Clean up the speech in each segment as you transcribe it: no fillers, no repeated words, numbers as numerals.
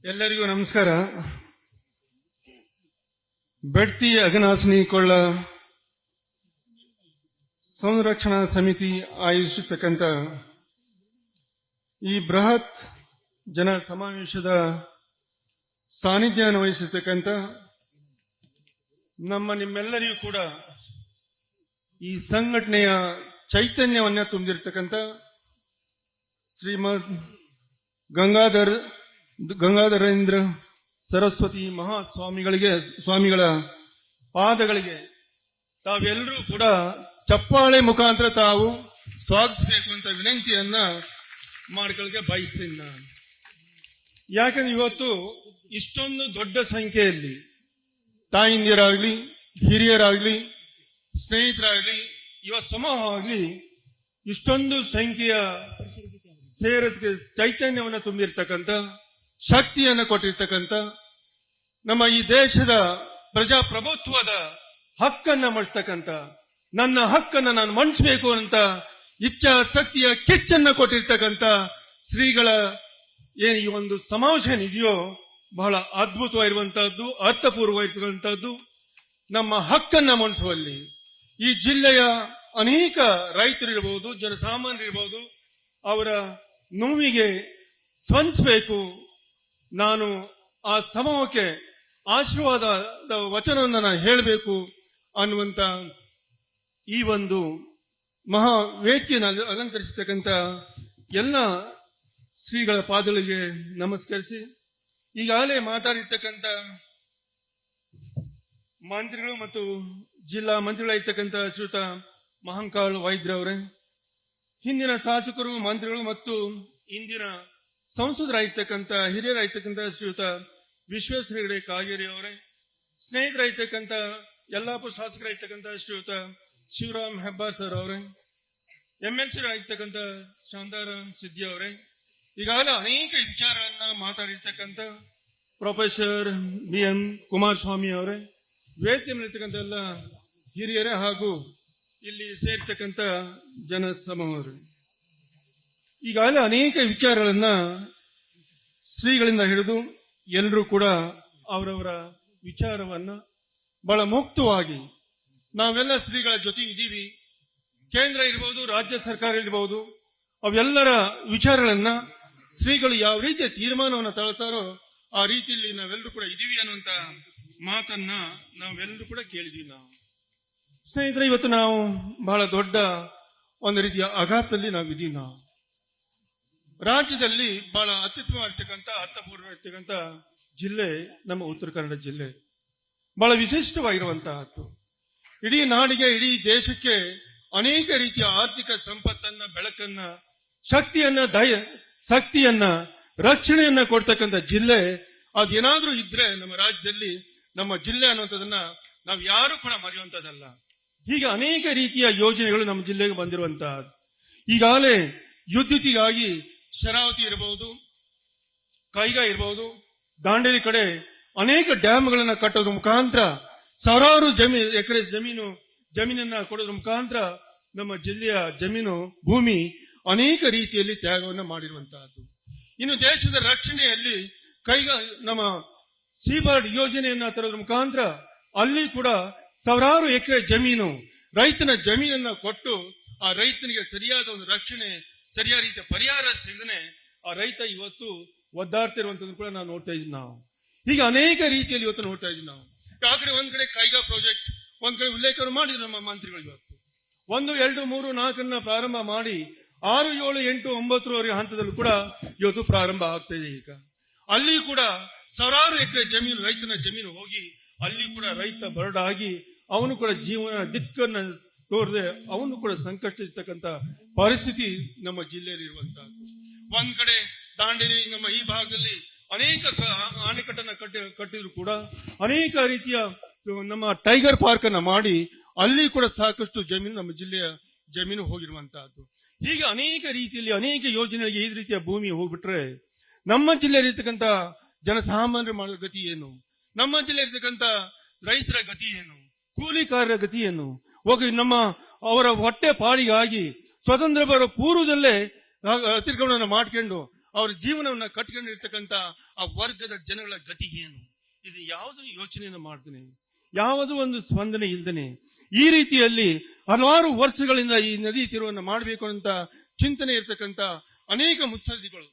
ಎಲ್ಲರಿಗೂ ನಮಸ್ಕಾರ. ಬೆಡ್ತಿ ಅಘನಾಸಿನಿ ಕೊಳ್ಳ ಸಂರಕ್ಷಣಾ ಸಮಿತಿ ಆಯೋಜಿಸಿರ್ತಕ್ಕಂಥ ಈ ಬೃಹತ್ ಜನ ಸಮಾವೇಶದ ಸಾನ್ನಿಧ್ಯ ವಹಿಸಿರ್ತಕ್ಕಂಥ ನಿಮ್ಮೆಲ್ಲರಿಗೂ ಕೂಡ ಈ ಸಂಘಟನೆಯ ಚೈತನ್ಯವನ್ನ ತುಂಬಿರ್ತಕ್ಕಂಥ ಶ್ರೀಮದ್ ಗಂಗಾಧರೇಂದ್ರ ಸರಸ್ವತಿ ಸ್ವಾಮಿಗಳ ಪಾದಗಳಿಗೆ ತಾವೆಲ್ಲರೂ ಕೂಡ ಚಪ್ಪಾಳೆ ಮುಖಾಂತರ ತಾವು ಸ್ವಾಗತಿಸಬೇಕು ಅಂತ ವಿನಂತಿಯನ್ನ ಮಾಡ್ಕೊಳ್ಳಿಕ್ಕೆ ಬಯಸ್ತೀನಿ ನಾನು. ಯಾಕಂದ್ರೆ ಇವತ್ತು ಇಷ್ಟೊಂದು ದೊಡ್ಡ ಸಂಖ್ಯೆಯಲ್ಲಿ ತಾಯಿಂದಿರಾಗ್ಲಿ, ಹಿರಿಯರಾಗ್ಲಿ, ಸ್ನೇಹಿತರಾಗ್ಲಿ, ಯುವ ಸಮೂಹವಾಗ್ಲಿ ಇಷ್ಟೊಂದು ಸಂಖ್ಯೆಯ ಸೇರೋದಕ್ಕೆ ಚೈತನ್ಯವನ್ನು ತುಂಬಿರ್ತಕ್ಕಂಥ, ಶಕ್ತಿಯನ್ನು ಕೊಟ್ಟಿರ್ತಕ್ಕಂಥ, ನಮ್ಮ ಈ ದೇಶದ ಪ್ರಜಾಪ್ರಭುತ್ವದ ಹಕ್ಕನ್ನ ಮಾಡಿಸ್ತಕ್ಕಂಥ, ನನ್ನ ಹಕ್ಕನ್ನ ನಾನು ಮಣಿಸಬೇಕು ಅಂತ ಇಚ್ಛಾಶಕ್ತಿಯ ಕಿಚ್ಚನ್ನ ಕೊಟ್ಟಿರ್ತಕ್ಕಂಥ ಶ್ರೀಗಳ ಏನು ಈ ಒಂದು ಸಮಾವೇಶ ಇದೆಯೋ ಬಹಳ ಅದ್ಭುತವಾಗಿರುವಂತಹದ್ದು, ಅರ್ಥಪೂರ್ವವಾಗಿರುವಂತಹದ್ದು. ನಮ್ಮ ಹಕ್ಕನ್ನ ಮಣಿಸುವಲ್ಲಿ ಈ ಜಿಲ್ಲೆಯ ಅನೇಕ ರೈತರಿರ್ಬೋದು, ಜನಸಾಮಾನ್ಯರಿರ್ಬೋದು, ಅವರ ನೋವಿಗೆ ಸ್ಪಂದಿಸಬೇಕು. ನಾನು ಆ ಸಮೂಹಕ್ಕೆ ಆಶೀರ್ವಾದದ ವಚನವನ್ನು ನಾನು ಹೇಳಬೇಕು ಅನ್ನುವಂತ ಈ ಒಂದು ಮಹಾ ವೇದಿಕೆಯನ್ನು ಅಲಂಕರಿಸತಕ್ಕಂಥ ಎಲ್ಲ ಶ್ರೀಗಳ ಪಾದಗಳಿಗೆ ನಮಸ್ಕರಿಸಿ, ಈಗಾಗಲೇ ಮಾತಾಡಿರ್ತಕ್ಕಂಥ ಮಂತ್ರಿಗಳು ಮತ್ತು ಜಿಲ್ಲಾ ಮಂತ್ರಿಗಳಾಗಿರ್ತಕ್ಕಂಥ ಶ್ರೀಯುತ ಮಹಂಕಾಳ್ ವೈದ್ಯ ಅವರೇ, ಹಿಂದಿನ ಶಾಸಕರು, ಮಂತ್ರಿಗಳು ಮತ್ತು ಇಂದಿನ ಸಂಸದರಾಗಿರ್ತಕ್ಕಂಥ ಹಿರಿಯರಾಗಿರ್ತಕ್ಕಂಥ ಶ್ರೀಯುತ ವಿಶ್ವೇಶ್ವರ ಹೆಗಡೆ ಕಾಗೇರಿ ಅವರೇ, ಸ್ನೇಹಿತರಾಗಿರ್ತಕ್ಕಂಥ ಯಲ್ಲಾಪುರ ಶಾಸಕರಾಗಿರ್ತಕ್ಕಂಥ ಶ್ರೀಯುತ ಶಿವರಾಮ್ ಹೆಬ್ಬಾರ್ ಸರ್ ಅವರೇ, MLC ಆಗಿರ್ತಕ್ಕಂಥ ಶಾಂತಾರ ಸಿದ್ದಿ ಅವರೇ, ಈಗಾಗಲೇ ಅನೇಕ ವಿಚಾರಗಳನ್ನ ಮಾತಾಡಿರ್ತಕ್ಕಂಥ ಪ್ರೊಫೆಸರ್ BM ಕುಮಾರಸ್ವಾಮಿ ಅವರೇ, ವೇದಿಕೆ ಮೇಲಿರ್ತಕ್ಕಂಥ ಎಲ್ಲ ಹಿರಿಯರೇ ಹಾಗೂ ಇಲ್ಲಿ ಸೇರ್ತಕ್ಕಂಥ ಜನ ಸಮೂಹರು, ಈಗಾಗಲೇ ಅನೇಕ ವಿಚಾರಗಳನ್ನ ಶ್ರೀಗಳಿಂದ ಹಿಡಿದು ಎಲ್ಲರೂ ಕೂಡ ಅವರವರ ವಿಚಾರವನ್ನ ಬಹಳ ಮುಕ್ತವಾಗಿ ನಾವೆಲ್ಲ ಶ್ರೀಗಳ ಜೊತೆ ಇದ್ದೀವಿ. ಕೇಂದ್ರ ಇರಬಹುದು, ರಾಜ್ಯ ಸರ್ಕಾರ ಇರಬಹುದು, ಅವೆಲ್ಲರ ವಿಚಾರಗಳನ್ನ ಶ್ರೀಗಳು ಯಾವ ರೀತಿಯ ತೀರ್ಮಾನವನ್ನು ತಗೊಳ್ತಾರೋ ಆ ರೀತಿಯಲ್ಲಿ ನಾವೆಲ್ಲರೂ ಕೂಡ ಇದೀವಿ ಅನ್ನುವಂತ ಮಾತನ್ನ ನಾವೆಲ್ಲರೂ ಕೂಡ ಕೇಳಿದೀವಿ. ನಾವು ಸ್ನೇಹಿತರೆ, ಇವತ್ತು ನಾವು ಬಹಳ ದೊಡ್ಡ ಒಂದು ರೀತಿಯ ಆಘಾತದಲ್ಲಿ ನಾವಿದ್ದೀವಿ. ನಾವು ರಾಜ್ಯದಲ್ಲಿ ಬಹಳ ಅತ್ಯುತ್ತಮವಾಗಿರ್ತಕ್ಕಂಥ, ಅರ್ಥಪೂರ್ಣವಾಗಿರ್ತಕ್ಕಂಥ ಜಿಲ್ಲೆ ನಮ್ಮ ಉತ್ತರ ಕನ್ನಡ ಜಿಲ್ಲೆ. ಬಹಳ ವಿಶಿಷ್ಟವಾಗಿರುವಂತಹದ್ದು. ಇಡೀ ನಾಡಿಗೆ, ಇಡೀ ದೇಶಕ್ಕೆ ಅನೇಕ ರೀತಿಯ ಆರ್ಥಿಕ ಸಂಪತ್ತನ್ನ, ಬೆಳಕನ್ನ, ಶಕ್ತಿಯನ್ನ, ರಕ್ಷಣೆಯನ್ನ ಕೊಡ್ತಕ್ಕಂಥ ಜಿಲ್ಲೆ. ಅದೇನಾದ್ರೂ ಇದ್ರೆ ನಮ್ಮ ರಾಜ್ಯದಲ್ಲಿ, ನಮ್ಮ ಜಿಲ್ಲೆ ಅನ್ನುವಂಥದ್ದನ್ನ ನಾವು ಯಾರು ಕೂಡ ಮರೆಯುವಂತದ್ದಲ್ಲ. ಹೀಗೆ ಅನೇಕ ರೀತಿಯ ಯೋಜನೆಗಳು ನಮ್ಮ ಜಿಲ್ಲೆಗೆ ಬಂದಿರುವಂತಹದ್ದು. ಈಗಾಗಲೇ ವಿದ್ಯುತ್ತಿಗಾಗಿ ಶರಾವತಿ ಇರಬಹುದು, ಕೈಗಾ ಇರಬಹುದು, ದಾಂಡೇಲಿ ಕಡೆ ಅನೇಕ ಡ್ಯಾಮ್ಗಳನ್ನ ಕಟ್ಟೋದ್ರ ಮುಖಾಂತರ ಸಾವಿರಾರು ಎಕರೆ ಜಮೀನನ್ನ ಕೊಡೋದ್ರ ಮುಖಾಂತರ ನಮ್ಮ ಜಿಲ್ಲೆಯ ಭೂಮಿ ಅನೇಕ ರೀತಿಯಲ್ಲಿ ತ್ಯಾಗವನ್ನು ಮಾಡಿರುವಂತಹದ್ದು. ಇನ್ನು ದೇಶದ ರಕ್ಷಣೆಯಲ್ಲಿ ನಮ್ಮ ಸೀಬರ್ಡ್ ಯೋಜನೆಯನ್ನ ತರೋದ್ರ ಮುಖಾಂತರ ಅಲ್ಲಿ ಕೂಡ ಸಾವಿರಾರು ಎಕರೆ ರೈತನ ಜಮೀನನ್ನ ಕೊಟ್ಟು ಆ ರೈತನಿಗೆ ಸರಿಯಾದ ಒಂದು ರಕ್ಷಣೆ, ಸರಿಯಾದ ರೀತಿಯ ಪರಿಹಾರ ಸಿಗದೆ ಆ ರೈತ ಇವತ್ತು ಒದ್ದಾಡ್ತಿರುವಂತದ್ದು ಕೂಡ ನಾವು ನೋಡ್ತಾ ಇದ್ದೀವಿ. ನಾವು ಹೀಗೆ ಅನೇಕ ರೀತಿಯಲ್ಲಿ ಇವತ್ತು ನೋಡ್ತಾ ಇದ್ದೀವಿ. ನಾವು ಆ ಕಡೆ ಒಂದ್ ಕಡೆ ಕೈಗಾ ಪ್ರಾಜೆಕ್ಟ್, ಒಂದ್ ಕಡೆ ಉಲ್ಲೇಖ ಮಾಡಿದ್ರು ನಮ್ಮ ಮಂತ್ರಿಗಳು. ಇವತ್ತು 1, 2, 3, 4 ಪ್ರಾರಂಭ ಮಾಡಿ 6, 7, 8, 9 ಹಂತದಲ್ಲೂ ಕೂಡ ಇವತ್ತು ಪ್ರಾರಂಭ ಆಗ್ತಾ ಇದೆ. ಈಗ ಅಲ್ಲಿ ಕೂಡ ಸಾವಿರಾರು ಎಕರೆ ರೈತನ ಜಮೀನು ಹೋಗಿ ಅಲ್ಲಿ ಕೂಡ ರೈತ ಬರಡಾಗಿ ಅವನು ಕೂಡ ಜೀವನ ದಿಕ್ಕನ್ನ ತೋರದೆ ಅವನು ಕೂಡ ಸಂಕಷ್ಟ ಇರ್ತಕ್ಕಂಥ ಪರಿಸ್ಥಿತಿ ನಮ್ಮ ಜಿಲ್ಲೆಯಲ್ಲಿ ಇರುವಂತಹದ್ದು. ಒಂದ್ ಕಡೆ ದಾಂಡೇಲಿ, ನಮ್ಮ ಈ ಭಾಗದಲ್ಲಿ ಅನೇಕ ಅಣೆಕಟ್ಟನ್ನ ಕಟ್ಟಿದ್ರು ಕೂಡ ಅನೇಕ ರೀತಿಯ ನಮ್ಮ ಟೈಗರ್ ಪಾರ್ಕ್ ಅನ್ನ ಮಾಡಿ ಅಲ್ಲಿ ಕೂಡ ಸಾಕಷ್ಟು ಜಮೀನು, ನಮ್ಮ ಜಿಲ್ಲೆಯ ಜಮೀನು ಹೋಗಿರುವಂತಹದ್ದು. ಹೀಗೆ ಅನೇಕ ರೀತಿಯಲ್ಲಿ ಅನೇಕ ಯೋಜನೆಗಳಿಗೆ ಈ ರೀತಿಯ ಭೂಮಿ ಹೋಗ್ಬಿಟ್ರೆ ನಮ್ಮ ಜಿಲ್ಲೆಯಲ್ಲಿರ್ತಕ್ಕಂಥ ಜನಸಾಮಾನ್ಯರು ಮಾಡೋ ಗತಿ ಏನು? ನಮ್ಮ ಜಿಲ್ಲೆಯಲ್ಲಿರ್ತಕ್ಕಂಥ ರೈತರ ಗತಿ ಏನು? ಕೂಲಿಕಾರರ ಗತಿ ಏನು? ಅವರ ಹೊಟ್ಟೆ ಪಾಡಿಗಾಗಿ ಸ್ವತಂತ್ರ ಬರೋ ಪೂರ್ವದಲ್ಲೇ ಅತಿಕ್ರಮಣ ಮಾಡ್ಕೊಂಡು ಅವರ ಜೀವನವನ್ನ ಕಟ್ಕೊಂಡಿರ್ತಕ್ಕಂಥ ಆ ವರ್ಗದ ಜನಗಳ ಗತಿ ಏನು, ಇದು ಯಾವುದೂ ಯೋಚನೆಯನ್ನು ಮಾಡ್ತಾನೆ, ಯಾವುದೋ ಒಂದು ಸ್ಪಂದನೆ ಇಲ್ದೇನೆ ಈ ರೀತಿಯಲ್ಲಿ ಹಲವಾರು ವರ್ಷಗಳಿಂದ ಈ ನದಿ ತೀರವನ್ನು ಮಾಡಬೇಕು ಅಂತ ಚಿಂತನೆ ಇರ್ತಕ್ಕಂಥ ಅನೇಕ ಮುತ್ಸದ್ದಿಗಳು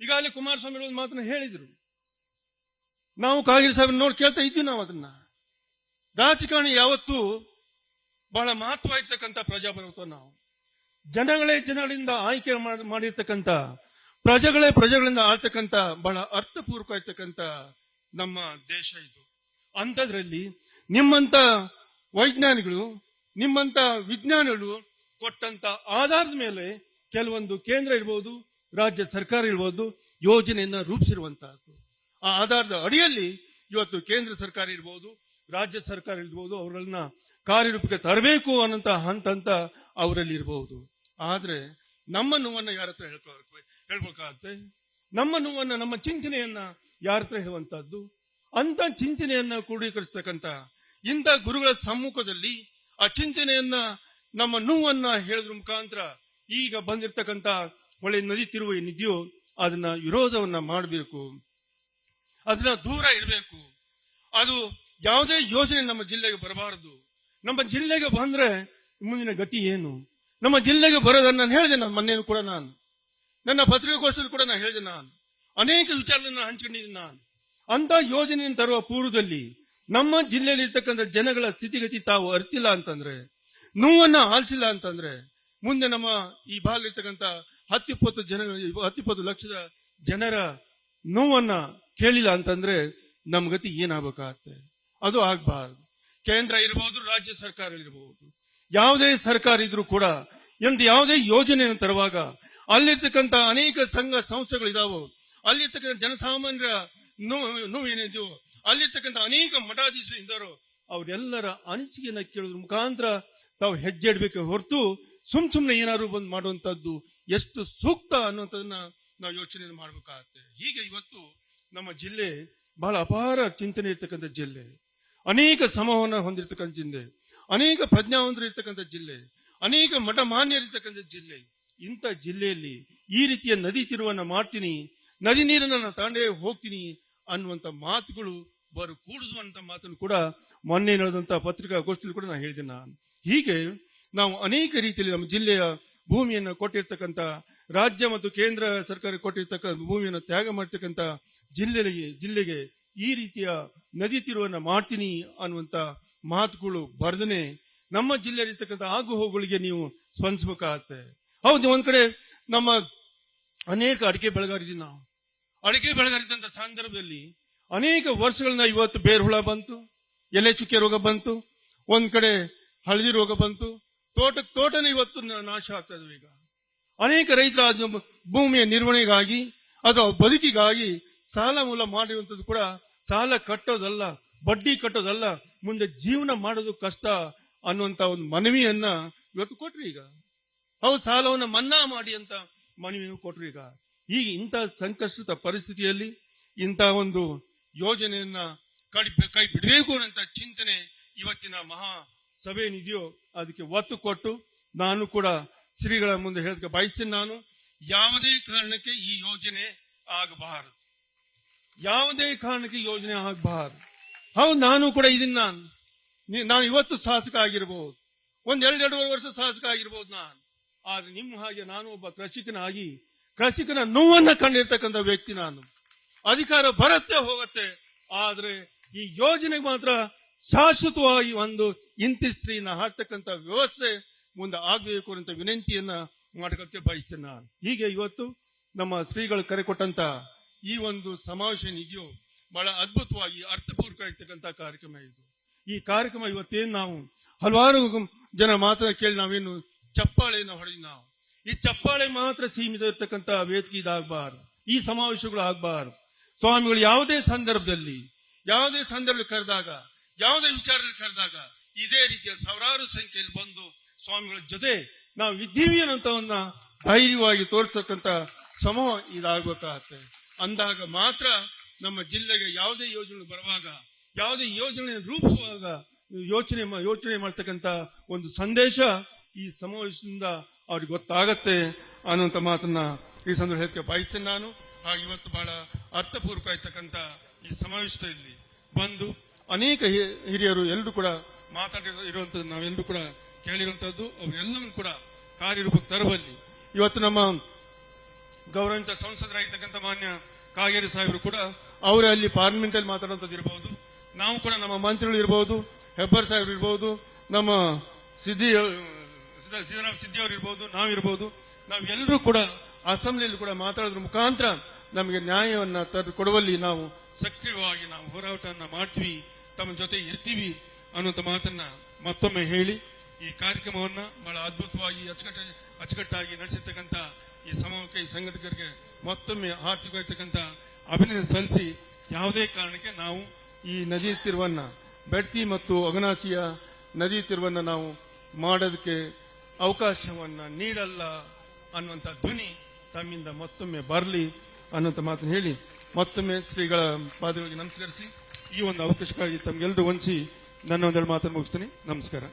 ಈಗಾಗಲೇ ಕುಮಾರಸ್ವಾಮಿ ಒಂದು ಮಾತನ್ನ ಹೇಳಿದ್ರು. ನಾವು ಕಾಗೇರಿ ಸಾಹೇಬ್ ನೋಡಿ ಕೇಳ್ತಾ ಇದ್ವಿ. ನಾವು ಅದನ್ನ ರಾಜಕಾರಣಿ ಯಾವತ್ತೂ ಬಹಳ ಮಹತ್ವ ಇರ್ತಕ್ಕಂಥ ಪ್ರಜಾಪ್ರಭುತ್ವ. ನಾವು ಜನಗಳಿಂದ ಆಯ್ಕೆ ಮಾಡಿರ್ತಕ್ಕಂಥ ಪ್ರಜೆಗಳಿಂದ ಆಳ್ತಕ್ಕಂಥ ಬಹಳ ಅರ್ಥಪೂರ್ವಕ ಇರ್ತಕ್ಕಂಥ ನಮ್ಮ ದೇಶ ಇದು. ಅಂಥದ್ರಲ್ಲಿ ನಿಮ್ಮಂತ ವೈಜ್ಞಾನಿಗಳು, ನಿಮ್ಮಂತ ವಿಜ್ಞಾನಿಗಳು ಕೊಟ್ಟಂತ ಆಧಾರದ ಮೇಲೆ ಕೆಲವೊಂದು ಕೇಂದ್ರ ಇರ್ಬೋದು, ರಾಜ್ಯ ಸರ್ಕಾರ ಇರ್ಬೋದು, ಯೋಜನೆಯನ್ನ ರೂಪಿಸಿರುವಂತಹದ್ದು. ಆ ಆಧಾರದ ಅಡಿಯಲ್ಲಿ ಇವತ್ತು ಕೇಂದ್ರ ಸರ್ಕಾರ ಇರ್ಬೋದು, ರಾಜ್ಯ ಸರ್ಕಾರ ಇರ್ಬೋದು, ಅವರನ್ನ ಕಾರ್ಯರೂಪಕ್ಕೆ ತರಬೇಕು ಅನ್ನೋಂತ ಹಂತ ಅವರಲ್ಲಿ ಇರಬಹುದು. ಆದ್ರೆ ನಮ್ಮ ನೋವನ್ನ ಯಾರ ಹತ್ರ ಹೇಳ್ಬೇಕಾಗತ್ತೆ? ನಮ್ಮ ನೋವನ್ನ, ನಮ್ಮ ಚಿಂತನೆಯನ್ನ ಯಾರ ಹತ್ರ ಹೇಳುವಂತಹದ್ದು? ಅಂತ ಚಿಂತನೆಯನ್ನ ಕ್ರೋಢೀಕರಿಸತಕ್ಕಂತ ಇಂಥ ಗುರುಗಳ ಸಮ್ಮುಖದಲ್ಲಿ ಆ ಚಿಂತನೆಯನ್ನ, ನಮ್ಮ ನೋವನ್ನ ಹೇಳೋದ್ರ ಮುಖಾಂತರ ಈಗ ಬಂದಿರತಕ್ಕಂತ ಹೊಳೆ ನದಿ ತಿರುವ ಏನಿದೆಯೋ ಅದನ್ನ ವಿರೋಧವನ್ನ ಮಾಡಬೇಕು, ಅದನ್ನ ದೂರ ಇಡಬೇಕು. ಅದು ಯಾವುದೇ ಯೋಜನೆ ನಮ್ಮ ಜಿಲ್ಲೆಗೆ ಬರಬಾರದು. ನಮ್ಮ ಜಿಲ್ಲೆಗೆ ಬಂದ್ರೆ ಮುಂದಿನ ಗತಿ ಏನು? ನಮ್ಮ ಜಿಲ್ಲೆಗೆ ಬರೋದನ್ನ ನಾನು ಹೇಳಿದೆ. ನಾನು ಮೊನ್ನೆ ಕೂಡ ನಾನು ನನ್ನ ಪತ್ರಿಕಾಗೋಷ್ಠಿಯಲ್ಲಿ ಕೂಡ ನಾನು ಹೇಳಿದೆ. ನಾನು ಅನೇಕ ವಿಚಾರಗಳನ್ನ ಹಂಚಿಕೊಂಡಿದ್ದೀನಿ. ನಾನು ಅಂತ ಯೋಜನೆಯನ್ನು ತರುವ ಪೂರ್ವದಲ್ಲಿ ನಮ್ಮ ಜಿಲ್ಲೆಯಲ್ಲಿ ಇರ್ತಕ್ಕಂಥ ಜನಗಳ ಸ್ಥಿತಿಗತಿ ತಾವು ಅರಿತಿಲ್ಲ ಅಂತಂದ್ರೆ, ನೋವನ್ನ ಆಲಿಸಿಲ್ಲ ಅಂತಂದ್ರೆ, ಮುಂದೆ ನಮ್ಮ ಈ ಭಾಗ ಇರ್ತಕ್ಕಂಥ 10-20 ಲಕ್ಷದ ಜನರ ನೋವನ್ನ ಕೇಳಿಲ್ಲ ಅಂತಂದ್ರೆ ನಮ್ ಗತಿ ಏನಾಗಬೇಕಾಗತ್ತೆ? ಅದು ಆಗ್ಬಾರ್ದು. ಕೇಂದ್ರ ಇರಬಹುದು, ರಾಜ್ಯ ಸರ್ಕಾರ ಇರಬಹುದು, ಯಾವುದೇ ಸರ್ಕಾರ ಇದ್ರೂ ಕೂಡ ಯಾವುದೇ ಯೋಜನೆಯನ್ನು ತರುವಾಗ ಅಲ್ಲಿರ್ತಕ್ಕಂಥ ಅನೇಕ ಸಂಘ ಸಂಸ್ಥೆಗಳಿದಾವೋ, ಅಲ್ಲಿರ್ತಕ್ಕಂಥ ಜನಸಾಮಾನ್ಯರ ನೋವೇನಿದೆಯೋ, ಅಲ್ಲಿರ್ತಕ್ಕಂಥ ಅನೇಕ ಮಠಾಧೀಶರು ಇದ್ದಾರೋ ಅವರೆಲ್ಲರ ಅನಿಸಿಕೆಯನ್ನ ಕೇಳೋದ್ರ ಮುಖಾಂತರ ತಾವು ಹೆಜ್ಜೆ ಇಡಬೇಕು ಹೊರತು ಸುಮ್ನೆ ಏನಾದ್ರು ಬಂದು ಮಾಡುವಂತದ್ದು ಎಷ್ಟು ಸೂಕ್ತ ಅನ್ನುವಂಥದ್ದನ್ನ ನಾವು ಯೋಚನೆ ಮಾಡಬೇಕಾಗತ್ತೆ. ಹೀಗೆ ಇವತ್ತು ನಮ್ಮ ಜಿಲ್ಲೆ ಬಹಳ ಅಪಾರ ಚಿಂತನೆ ಇರ್ತಕ್ಕಂಥ ಜಿಲ್ಲೆ, ಅನೇಕ ಸಮೂಹವನ್ನು ಹೊಂದಿರತಕ್ಕಂಥ ಜಿಲ್ಲೆ, ಅನೇಕ ಪ್ರಜ್ಞಾವಂತರು ಇರ್ತಕ್ಕಂಥ ಜಿಲ್ಲೆ, ಅನೇಕ ಮಠ ಮಾನ್ಯರಿರ್ತಕ್ಕಂಥ ಜಿಲ್ಲೆ. ಇಂಥ ಜಿಲ್ಲೆಯಲ್ಲಿ ಈ ರೀತಿಯ ನದಿ ತಿರುವನ್ನ ಮಾಡ್ತೀನಿ, ನದಿ ನೀರನ್ನ ನಾನು ತಾಂಡೇ ಹೋಗ್ತೀನಿ ಅನ್ನುವಂತ ಮಾತುಗಳು ಕೂಡುದು ಅಂತ ಮಾತನ್ನು ಕೂಡ ಮೊನ್ನೆ ನಡೆದಂತ ಪತ್ರಿಕಾಗೋಷ್ಠಿಯಲ್ಲಿ ಕೂಡ ನಾನು ಹೇಳಿದ್ದೇನೆ. ನಾನು ಹೀಗೆ ನಾವು ಅನೇಕ ರೀತಿಯಲ್ಲಿ ನಮ್ಮ ಜಿಲ್ಲೆಯ ಭೂಮಿಯನ್ನು ಕೊಟ್ಟಿರ್ತಕ್ಕಂಥ, ರಾಜ್ಯ ಮತ್ತು ಕೇಂದ್ರ ಸರ್ಕಾರ ಕೊಟ್ಟಿರ್ತಕ್ಕಂಥ ಭೂಮಿಯನ್ನು ತ್ಯಾಗ ಮಾಡ್ತಕ್ಕಂಥ ಜಿಲ್ಲೆಗೆ ಈ ರೀತಿಯ ನದಿ ತಿರುವನ್ನ ಮಾಡ್ತೀನಿ ಅನ್ನುವಂತ ಮಾತುಗಳು ಬರ್ದನೆ ನಮ್ಮ ಜಿಲ್ಲೆಯಲ್ಲಿರ್ತಕ್ಕಂಥ ಆಗು ಹೋಗುಗಳಿಗೆ ನೀವು ಸ್ಪಂದಿಸಬೇಕಾಗತ್ತೆ. ಹೌದು, ಒಂದ್ ಕಡೆ ನಮ್ಮ ಅನೇಕ ಅಡಿಕೆ ಬೆಳೆಗಾರಿದ್ದೀವಿ. ನಾವು ಅಡಿಕೆ ಬೆಳೆಗಾರಿದ್ದಂತ ಸಂದರ್ಭದಲ್ಲಿ ಅನೇಕ ವರ್ಷಗಳನ್ನ ಇವತ್ತು ಬೇರು ಹುಳ ಬಂತು, ಎಲೆ ಚುಕ್ಕೆ ರೋಗ ಬಂತು, ಒಂದ್ ಕಡೆ ಹಳದಿ ರೋಗ ಬಂತು, ತೋಟನೇ ಇವತ್ತು ನಾಶ ಆಗ್ತಾ ಇದ್ವು. ಈಗ ಅನೇಕ ರೈತರ ಭೂಮಿಯ ನಿರ್ವಹಣೆಗಾಗಿ ಅಥವಾ ಬದುಕಿಗಾಗಿ ಸಾಲ ಮೂಲ ಮಾಡಿರುವಂತದ್ದು ಕೂಡ ಸಾಲ ಕಟ್ಟೋದಲ್ಲ, ಬಡ್ಡಿ ಕಟ್ಟೋದಲ್ಲ, ಮುಂದೆ ಜೀವನ ಮಾಡೋದು ಕಷ್ಟ ಅನ್ನುವಂತ ಒಂದು ಮನವಿಯನ್ನ ಇವತ್ತು ಕೊಟ್ರಿ. ಈಗ ಹೌದು, ಸಾಲವನ್ನ ಮನ್ನಾ ಮಾಡಿ ಅಂತ ಮನವಿಯನ್ನು ಕೊಟ್ರಿ. ಈಗ ಇಂಥ ಸಂಕಷ್ಟದ ಪರಿಸ್ಥಿತಿಯಲ್ಲಿ ಇಂಥ ಒಂದು ಯೋಜನೆಯನ್ನ ಕೈ ಬಿಡಬೇಕು ಅನ್ನೋ ಚಿಂತನೆ ಇವತ್ತಿನ ಮಹಾ ಸಭೆ ಏನಿದೆಯೋ ಅದಕ್ಕೆ ಒತ್ತು ಕೊಟ್ಟು ನಾನು ಕೂಡ ಶ್ರೀಗಳ ಮುಂದೆ ಹೇಳಕ್ಕೆ ಬಯಸ್ತೀನಿ. ನಾನು ಯಾವುದೇ ಕಾರಣಕ್ಕೆ ಈ ಯೋಜನೆ ಆಗಬಾರದು, ಯಾವುದೇ ಕಾರಣಕ್ಕೆ ಯೋಜನೆ ಆಗಬಾರದು. ಹೌದು, ನಾನು ಕೂಡ ಇದನ್ನ ನಾನು ಇವತ್ತು ಶಾಸಕ ಆಗಿರಬಹುದು, 2.5 ವರ್ಷ ಶಾಸಕ ಆಗಿರ್ಬೋದು ನಾನು. ಆದ್ರೆ ನಿಮ್ಮ ಹಾಗೆ ನಾನು ಒಬ್ಬ ಕೃಷಿಕನ ನೋವನ್ನ ಕಂಡಿರ್ತಕ್ಕಂಥ ವ್ಯಕ್ತಿ. ನಾನು ಅಧಿಕಾರ ಬರುತ್ತೆ ಹೋಗುತ್ತೆ, ಆದ್ರೆ ಈ ಯೋಜನೆಗೆ ಮಾತ್ರ ಶಾಶ್ವತವಾಗಿ ಒಂದು ಇಂತಿಸ್ತ್ರೀನ ಹಾಕ್ತಕ್ಕಂಥ ವ್ಯವಸ್ಥೆ ಮುಂದೆ ಆಗ್ಬೇಕು ಅಂತ ವಿನಂತಿಯನ್ನ ಮಾಡೋದಕ್ಕೆ ಬಯಸ್ತೇನೆ ನಾನು. ಹೀಗೆ ಇವತ್ತು ನಮ್ಮ ಶ್ರೀಗಳು ಕರೆ ಕೊಟ್ಟಂತ ಈ ಒಂದು ಸಮಾವೇಶ ಇದೆಯೋ ಬಹಳ ಅದ್ಭುತವಾಗಿ ಅರ್ಥಪೂರ್ವಕ ಇರ್ತಕ್ಕಂಥ ಕಾರ್ಯಕ್ರಮ ಇದು. ಈ ಕಾರ್ಯಕ್ರಮ ಇವತ್ತೇನು ನಾವು ಹಲವಾರು ಜನ ಮಾತನ್ನ ಕೇಳಿ ನಾವೇನು ಚಪ್ಪಾಳೆಯನ್ನು ಹೊಡೆದಿ, ನಾವು ಈ ಚಪ್ಪಾಳೆ ಮಾತ್ರ ಸೀಮಿತ ಇರ್ತಕ್ಕಂಥ ವೇದಿಕೆ ಇದಾಗಬಾರದು, ಈ ಸಮಾವೇಶಗಳು ಆಗಬಾರದು. ಸ್ವಾಮಿಗಳು ಯಾವುದೇ ಸಂದರ್ಭದಲ್ಲಿ ಕರೆದಾಗ, ಯಾವುದೇ ವಿಚಾರದಲ್ಲಿ ಕರೆದಾಗ ಇದೇ ರೀತಿಯ ಸಾವಿರಾರು ಸಂಖ್ಯೆಯಲ್ಲಿ ಬಂದು ಸ್ವಾಮಿಗಳ ಜೊತೆ ನಾವು ಇದ್ದೀವಿ ಅನ್ನೋಂಥವನ್ನ ಧೈರ್ಯವಾಗಿ ತೋರಿಸ್ತಕ್ಕಂಥ ಸಮೂಹ ಇದಾಗಬೇಕಾಗತ್ತೆ. ಅಂದಾಗ ಮಾತ್ರ ನಮ್ಮ ಜಿಲ್ಲೆಗೆ ಯಾವುದೇ ಯೋಜನೆ ಬರುವಾಗ, ಯಾವುದೇ ಯೋಜನೆ ರೂಪಿಸುವಾಗ ಯೋಚನೆ ಮಾಡ್ತಕ್ಕಂಥ ಒಂದು ಸಂದೇಶ ಈ ಸಮಾವೇಶದಿಂದ ಅವ್ರಿಗೆ ಗೊತ್ತಾಗತ್ತೆ ಅನ್ನುವಂಥ ಮಾತನ್ನ ಈ ಸಂದರ್ಭ ಹೇಳಕ್ಕೆ ಬಯಸ್ತೇನೆ ನಾನು. ಹಾಗೆ ಇವತ್ತು ಬಹಳ ಅರ್ಥಪೂರ್ವಕ ಇರ್ತಕ್ಕಂಥ ಈ ಸಮಾವೇಶದಲ್ಲಿ ಬಂದು ಅನೇಕ ಹಿರಿಯರು ಎಲ್ಲರೂ ಕೂಡ ಮಾತಾಡಿರುವಂತದ್ದು ನಾವೆಲ್ಲರೂ ಕೂಡ ಕೇಳಿರುವಂತದ್ದು, ಅವರೆಲ್ಲವೂ ಕೂಡ ಕಾರ್ಯರೂಪಕ್ಕೆ ತರುವಲ್ಲಿ ಇವತ್ತು ನಮ್ಮ ಗೌರವಿತ ಸಂಸದರಾಗಿರ್ತಕ್ಕಂಥ ಮಾನ್ಯ ಕಾಗೇರಿ ಸಾಹೇಬರು ಕೂಡ ಅವರೇ ಅಲ್ಲಿ ಪಾರ್ಲಿಮೆಂಟ್ ಅಲ್ಲಿ ಮಾತಾಡುವಂತದ್ದು ಇರಬಹುದು. ನಾವು ಕೂಡ ನಮ್ಮ ಮಂತ್ರಿಗಳು ಇರಬಹುದು, ಹೆಬ್ಬಾರ್ ಸಾಹೇಬರು ಇರಬಹುದು, ನಮ್ಮ ಸಿದ್ದರಾಮ ಸಿದ್ದಿ ಅವರು ಇರಬಹುದು, ನಾವಿರಬಹುದು, ನಾವೆಲ್ಲರೂ ಕೂಡ ಅಸೆಂಬ್ಲಿಯಲ್ಲಿ ಕೂಡ ಮಾತಾಡೋದ್ರ ಮುಖಾಂತರ ನಮಗೆ ನ್ಯಾಯವನ್ನ ಕೊಡುವಲ್ಲಿ ನಾವು ಸಕ್ರಿಯವಾಗಿ ನಾವು ಹೋರಾಟವನ್ನ ಮಾಡ್ತೀವಿ, ತಮ್ಮ ಜೊತೆ ಇರ್ತೀವಿ ಅನ್ನುವಂಥ ಮಾತನ್ನ ಮತ್ತೊಮ್ಮೆ ಹೇಳಿ ಈ ಕಾರ್ಯಕ್ರಮವನ್ನ ಬಹಳ ಅದ್ಭುತವಾಗಿ ಅಚ್ಚುಕಟ್ಟಾಗಿ ನಡೆಸಿರ್ತಕ್ಕಂಥ ಈ ಸಮೂಹಕ್ಕೆ, ಈ ಸಂಘಟಕರಿಗೆ ಮತ್ತೊಮ್ಮೆ ಆರ್ಥಿಕವಾಗಿರ್ತಕ್ಕಂಥ ಅಭಿನಂದನೆ ಸಲ್ಲಿಸಿ, ಯಾವುದೇ ಕಾರಣಕ್ಕೆ ನಾವು ಈ ನದಿ ತಿರುವನ್ನ ಬೆಡ್ತಿ ಮತ್ತು ಅಗನಾಸಿಯ ನದಿ ತಿರುವನ್ನ ನಾವು ಮಾಡೋದಕ್ಕೆ ಅವಕಾಶವನ್ನ ನೀಡಲ್ಲ ಅನ್ನುವಂಥ ಧ್ವನಿ ತಮ್ಮಿಂದ ಮತ್ತೊಮ್ಮೆ ಬರಲಿ ಅನ್ನುವಂಥ ಮಾತನ್ನು ಹೇಳಿ ಮತ್ತೊಮ್ಮೆ ಶ್ರೀಗಳ ಪಾದಗಳಿಗೆ ನಮಸ್ಕರಿಸಿ ಈ ಒಂದು ಅವಕಾಶಕ್ಕಾಗಿ ತಮಗೆಲ್ಲರೂ ವಂಚಿ ನನ್ನ ಒಂದೆರಡು ಮಾತನ್ನು ಮುಗಿಸ್ತೀನಿ. ನಮಸ್ಕಾರ.